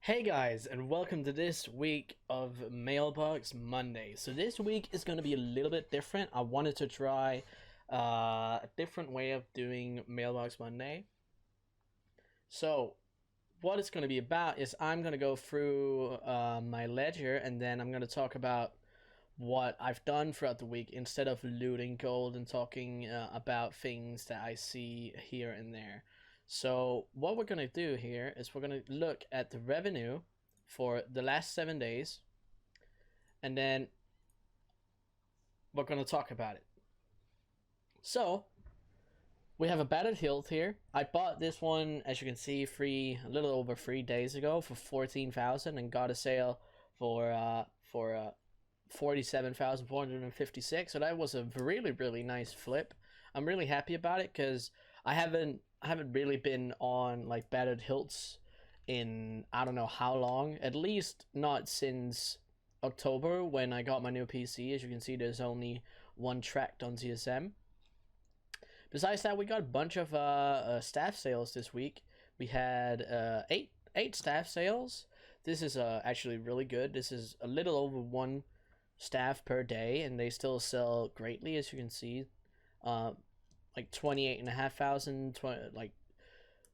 Hey guys, and welcome to this week of Mailbox Monday. So this week is going to be a little bit different. I wanted to try a different way of doing Mailbox Monday. So what it's going to be about is I'm going to go through my ledger, and then I'm going to talk about what I've done throughout the week instead of looting gold and talking about things that I see here and there. So what we're going to do here is we're going to look at the revenue for the last 7 days, and then we're going to talk about it. So we have a battered hilt here. I bought this one, as you can see, a little over 3 days ago for 14,000 and got a sale for 47,456. So that was a really nice flip. I'm really happy about it because I haven't really been on like battered hilts in I don't know how long, at least not since October when I got my new PC. As you can see, there's only one tracked on TSM. Besides that, we got a bunch of staff sales this week. We had eight staff sales. This is actually really good. This is a little over one staff per day, and they still sell greatly, as you can see. Like 28,500, like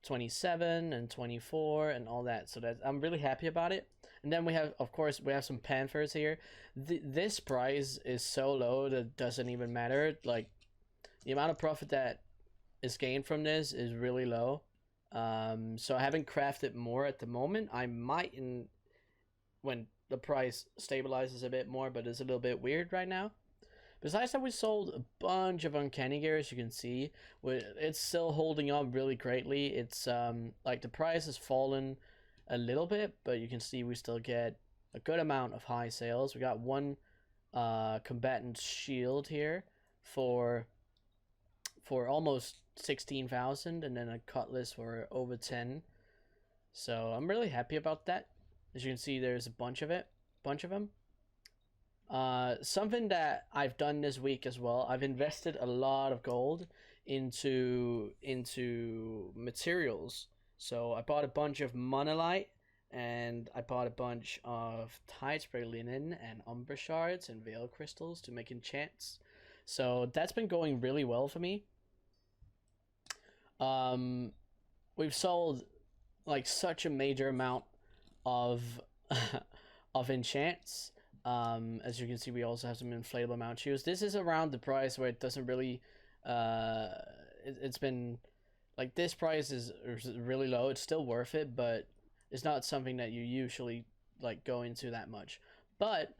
27 and 24 and all that. So that I'm really happy about it. And then we have, of course, we have some Panthers here. This price is so low that it doesn't even matter. Like the amount of profit that is gained from this is really low. So I haven't crafted more at the moment. I might when the price stabilizes a bit more, but it's a little bit weird right now. Besides that, we sold a bunch of uncanny gear, as you can see. It's still holding up really greatly. It's like the price has fallen a little bit, but you can see we still get a good amount of high sales. We got one combatant shield here for almost 16,000, and then a cutlass for over 10. So I'm really happy about that. As you can see, there's a bunch of them. Something that I've done this week as well, I've invested a lot of gold into materials. So I bought a bunch of monolite, and I bought a bunch of tide spray linen and umber shards and veil crystals to make enchants. So that's been going really well for me. We've sold like such a major amount of of enchants. As you can see, we also have some inflatable mount shoes. This is around the price where it doesn't really it's been like, this price is really low. It's still worth it, but it's not something that you usually like go into that much. But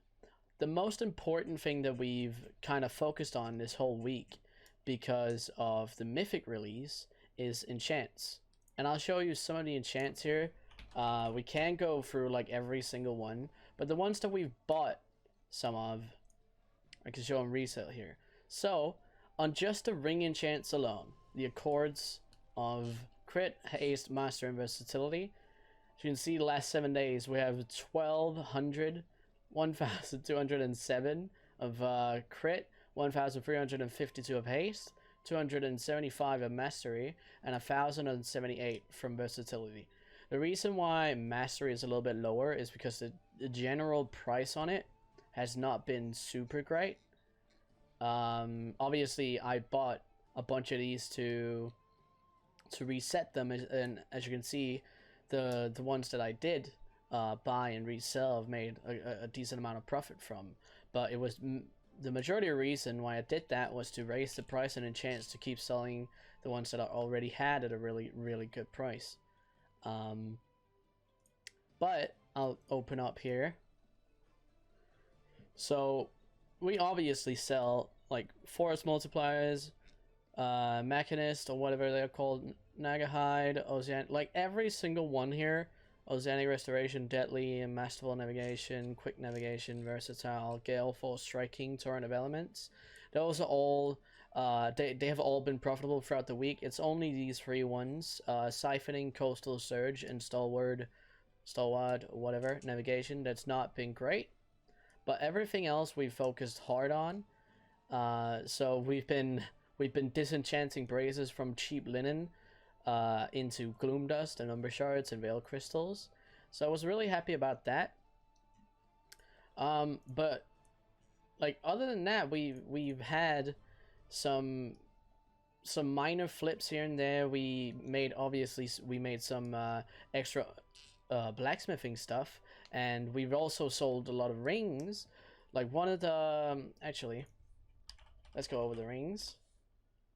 the most important thing that we've kind of focused on this whole week, because of the Mythic release, is enchants. And I'll show you some of the enchants here. We can go through like every single one, but the ones that we've bought some of, I can show them resale here. So on just the ring enchants alone, the accords of crit, haste, master, and versatility, as you can see, the last 7 days we have 1,207 of crit, 1,352 of haste, 275 of mastery, and 1,078 from versatility. The reason why mastery is a little bit lower is because the general price on it has not been super great. Obviously, I bought a bunch of these to reset them, and as you can see, the ones that I did buy and resell have made a decent amount of profit from. But it was the majority of the reason why I did that was to raise the price and a chance to keep selling the ones that I already had at a really good price. But I'll open up here. So we obviously sell like forest multipliers, Machinist, or whatever they're called, Nagahide, Oceanic, like every single one here. Oceanic Restoration, Deadly, and Masterful Navigation, Quick Navigation, Versatile, Gale Force Striking, Torrent of Elements. Those are all they have all been profitable throughout the week. It's only these three ones, Siphoning, Coastal Surge, and Stalwart, whatever, Navigation, that's not been great. But everything else we've focused hard on. So we've been disenchanting braces from cheap linen into gloom dust and umber shards and veil crystals. So I was really happy about that. But like other than that, we've had some minor flips here and there. We made some extra blacksmithing stuff, and we've also sold a lot of rings. Like one of the actually, let's go over the rings.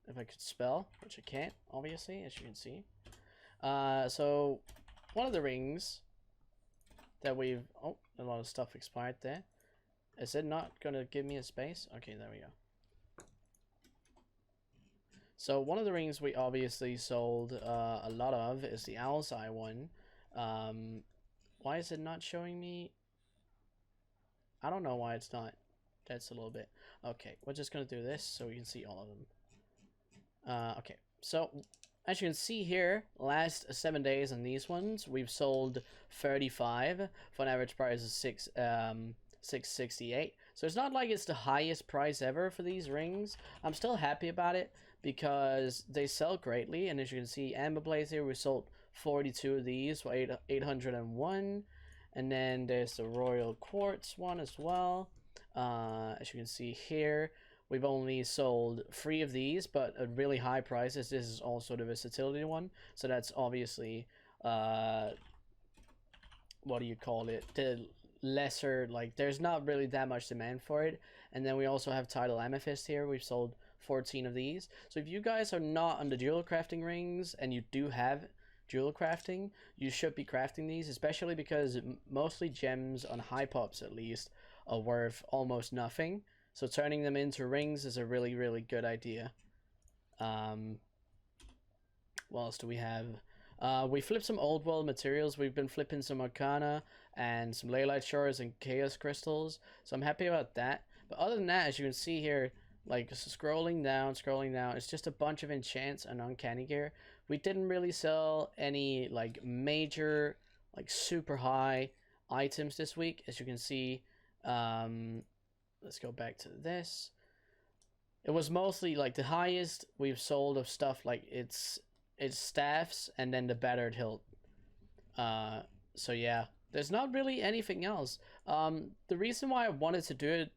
If I could spell, which I can't, obviously, as you can see. So one of the rings that we've a lot of stuff expired there. Is it not gonna give me a space? Okay, there we go. So one of the rings we obviously sold a lot of is the Owl's Eye one. Why is it not showing me? I don't know why it's not. That's a little bit. Okay, we're just gonna do this so we can see all of them. Okay, so as you can see here, last 7 days on these ones, we've sold 35 for an average price of 668. So it's not like it's the highest price ever for these rings. I'm still happy about it because they sell greatly, and as you can see, Amber Blaze here, we sold 42 of these for 801, and then there's the Royal Quartz one as well. As you can see here, we've only sold 3 of these, but at really high prices. This is also the versatility one, so that's obviously what do you call it, the lesser, like there's not really that much demand for it. And then we also have Tidal Amethyst here. We've sold 14 of these. So if you guys are not on the jewel crafting rings and you do have jewel crafting, you should be crafting these, especially because mostly gems on high pops at least are worth almost nothing. So turning them into rings is a really, really good idea. What else do we have? We flipped some old world materials. We've been flipping some Arcana and some Leylight Shards and Chaos Crystals. So I'm happy about that. But other than that, as you can see here, like scrolling down, it's just a bunch of enchants and uncanny gear. We didn't really sell any like major, like super high items this week. As you can see, let's go back to this. It was mostly like the highest we've sold of stuff like it's staffs and then the battered hilt. So yeah, there's not really anything else. The reason why I wanted to do it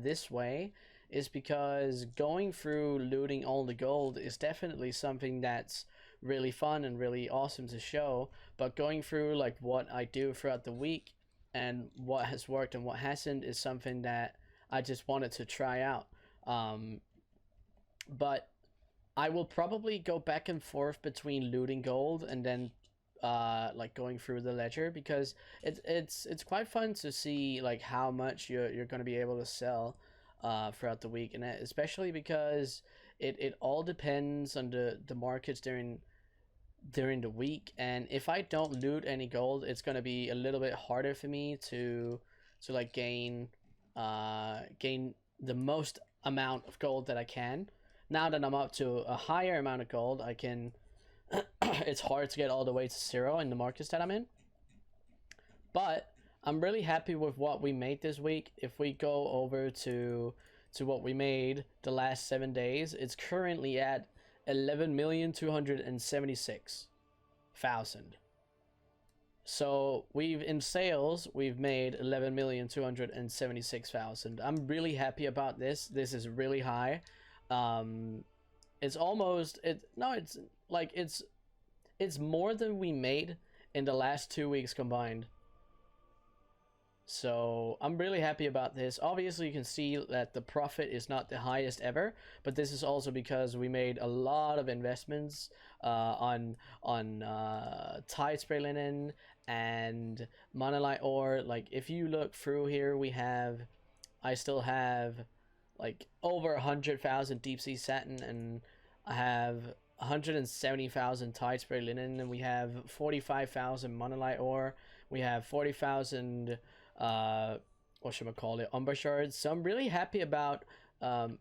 this way is because going through looting all the gold is definitely something that's really fun and really awesome to show, but going through like what I do throughout the week and what has worked and what hasn't is something that I just wanted to try out. But I will probably go back and forth between looting gold and then like going through the ledger, because it's quite fun to see like how much you're going to be able to sell throughout the week, and especially because it all depends on the markets during the week. And if I don't loot any gold, it's going to be a little bit harder for me to like gain the most amount of gold that I can. Now that I'm up to a higher amount of gold, I can it's hard to get all the way to 0 in the markets that I'm in. But I'm really happy with what we made this week. If we go over to what we made the last 7 days, it's currently at 11,276,000. So in sales, we've made 11,276,000. I'm really happy about this. This is really high. It's almost it's more than we made in the last 2 weeks combined. So I'm really happy about this. Obviously, you can see that the profit is not the highest ever, but this is also because we made a lot of investments on tide spray linen and monolite ore. Like if you look through here, I still have like over 100,000 deep sea satin, and I have 170,000 tide spray linen, and we have 45,000 monolite ore. We have 40,000 umber shards. So I'm really happy about the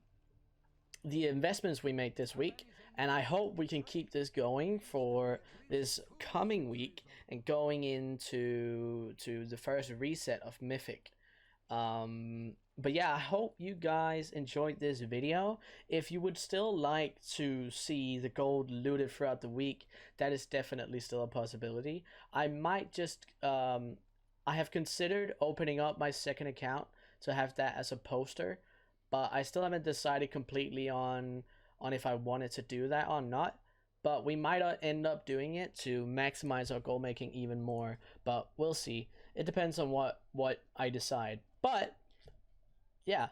investments we made this week, and I hope we can keep this going for this coming week and going into the first reset of Mythic. but yeah, I hope you guys enjoyed this video. If you would still like to see the gold looted throughout the week, that is definitely still a possibility. I might just I have considered opening up my second account to have that as a poster, but I still haven't decided completely on if I wanted to do that or not. But we might end up doing it to maximize our goal making even more, but we'll see. It depends on what I decide. But yeah,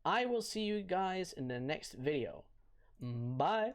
I will see you guys in the next video. Bye.